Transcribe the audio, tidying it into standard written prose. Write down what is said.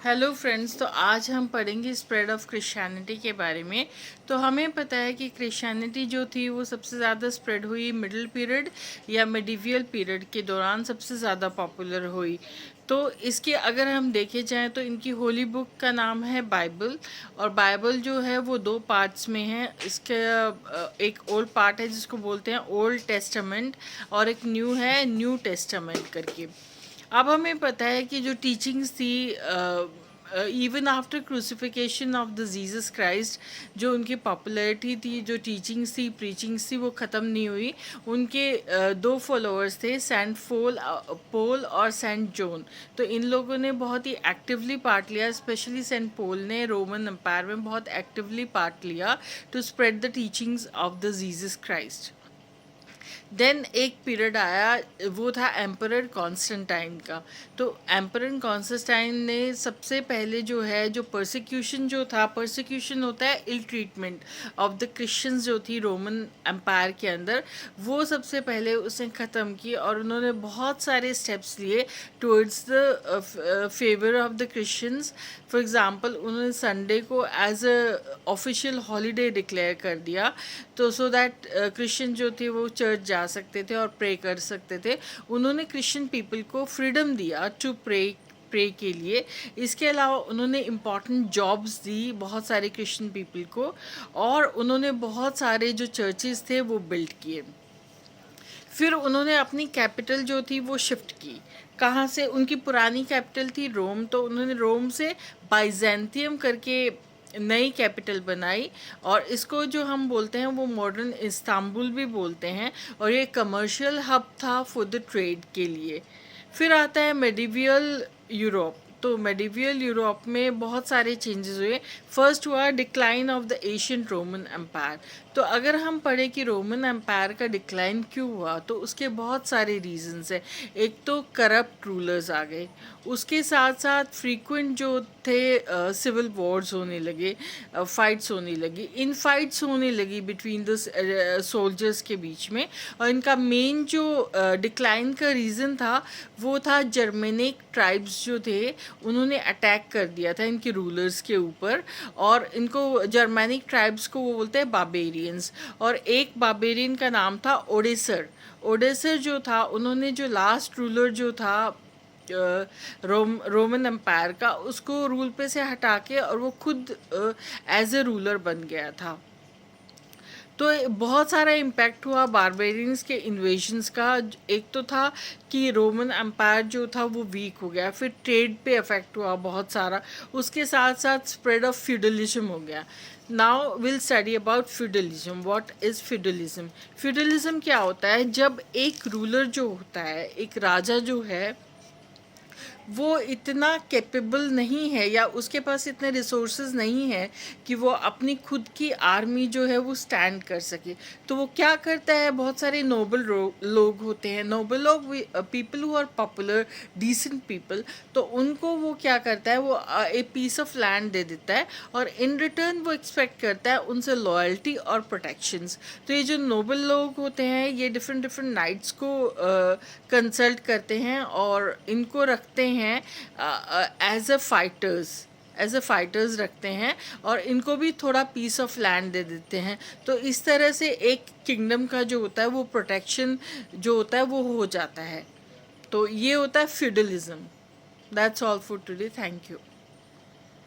Hello friends, तो आज हम पढ़ेंगे स्प्रेड ऑफ क्रिश्चियनिटी के बारे में। तो हमें पता है कि क्रिश्चियनिटी जो थी वो सबसे ज़्यादा स्प्रेड हुई मिडिल पीरियड या मिडिवियल पीरियड के दौरान सबसे ज़्यादा पॉपुलर हुई। तो इसके अगर हम देखे जाएं तो इनकी होली बुक का नाम है बाइबल, और बाइबल जो है वो दो पार्ट्स में है। इसके एक ओल्ड पार्ट है जिसको बोलते हैं ओल्ड टेस्टामेंट, और एक न्यू है न्यू टेस्टामेंट करके। अब हमें पता है कि जो टीचिंग्स थी even after crucifixion of the Jesus Christ, जो उनकी पॉपुलैरिटी थी, जो टीचिंग्स थी, प्रीचिंग्स थी, वो ख़त्म नहीं हुई। उनके दो फॉलोअर्स थे, सेंट पोल और सेंट जॉन। तो इन लोगों ने बहुत ही एक्टिवली पार्ट लिया, स्पेशली सेंट पोल ने रोमन एम्पायर में बहुत एक्टिवली पार्ट लिया to spread the teachings of the Jesus Christ. Then एक पीरियड आया, वो था एम्परर कॉन्स्टेंटाइन का। तो एम्परर कॉन्स्टेंटाइन ने सबसे पहले जो है, जो परसिक्यूशन जो था, परसिक्यूशन होता है ill treatment of the Christians जो थी रोमन एम्पायर के अंदर, वो सबसे पहले उसने ख़त्म की। और उन्होंने बहुत सारे स्टेप्स लिए towards the favour of the Christians. For example, उन्होंने संडे को as a official holiday declare कर दिया, तो सो दैट क्रिश्चियन जो थे वो चर्च जा सकते थे और प्रे कर सकते थे। उन्होंने क्रिश्चियन पीपल को फ्रीडम दिया टू प्रे के लिए। इसके अलावा उन्होंने इम्पॉर्टेंट जॉब्स दी बहुत सारे क्रिश्चियन पीपल को, और उन्होंने बहुत सारे जो चर्चेस थे वो बिल्ड किए। फिर उन्होंने अपनी कैपिटल जो थी वो शिफ्ट की। कहाँ से? उनकी पुरानी कैपिटल थी रोम, तो उन्होंने रोम से बाइजेंटियम करके नई कैपिटल बनाई, और इसको जो हम बोलते हैं वो मॉडर्न इस्तांबुल भी बोलते हैं, और ये कमर्शियल हब था फॉर द ट्रेड के लिए। फिर आता है मेडिवियल यूरोप। तो मेडिवियल यूरोप में बहुत सारे चेंजेस हुए। फर्स्ट हुआ decline of the ancient Roman Empire. तो अगर हम पढ़े कि रोमन एम्पायर का डिक्लाइन क्यों हुआ, तो उसके बहुत सारे रीजंस हैं। एक तो करप्ट रूलर्स आ गए, उसके साथ साथ फ्रीक्वेंट जो थे सिविल वॉर्स होने लगे, फाइट्स होने लगी, इन फाइट्स होने लगी बिटवीन द सोल्जर्स के बीच में। और इनका मेन जो डिक्लाइन का रीज़न था वो था जर्मेनिक ट्राइब्स जो थे, उन्होंने अटैक कर दिया था इनके रूलर्स के ऊपर। और इनको जर्मेनिक ट्राइब्स को वो बोलते हैं बाबेरियंस। और एक बाबेरियन का नाम था ओडेसर। ओडेसर जो था, उन्होंने जो लास्ट रूलर जो था रोमन एम्पायर का, उसको रूल पे से हटा के और वो खुद एज ए रूलर बन गया था। तो बहुत सारा इम्पैक्ट हुआ बारबेरियंस के इन्वेजन्स का। एक तो था कि रोमन एम्पायर जो था वो वीक हो गया, फिर ट्रेड पे अफेक्ट हुआ बहुत सारा, उसके साथ साथ स्प्रेड ऑफ फ्यूडलिज्म हो गया। Now will study about feudalism. What is feudalism? Feudalism क्या होता है? जब एक रूलर जो होता है, एक राजा जो है, वो इतना कैपेबल नहीं है या उसके पास इतने रिसोर्सेज नहीं है कि वो अपनी खुद की आर्मी जो है वो स्टैंड कर सके। तो वो क्या करता है, बहुत सारे नोबल लोग होते हैं, नोबल लोग, people who are popular, decent people, तो उनको वो क्या करता है, वो ए पीस ऑफ लैंड दे देता है, और इन रिटर्न वो एक्सपेक्ट करता है उनसे लॉयल्टी और प्रोटेक्शंस। तो ये जो नोबल लोग होते हैं, ये डिफरेंट डिफरेंट नाइट्स को कंसल्ट करते हैं और इनको रखते हैं एज अ फाइटर्स रखते हैं, और इनको भी थोड़ा पीस ऑफ लैंड दे देते हैं। तो इस तरह से एक किंगडम का जो होता है वो प्रोटेक्शन जो होता है वो हो जाता है। तो ये होता है feudalism. That's all for today. Thank you.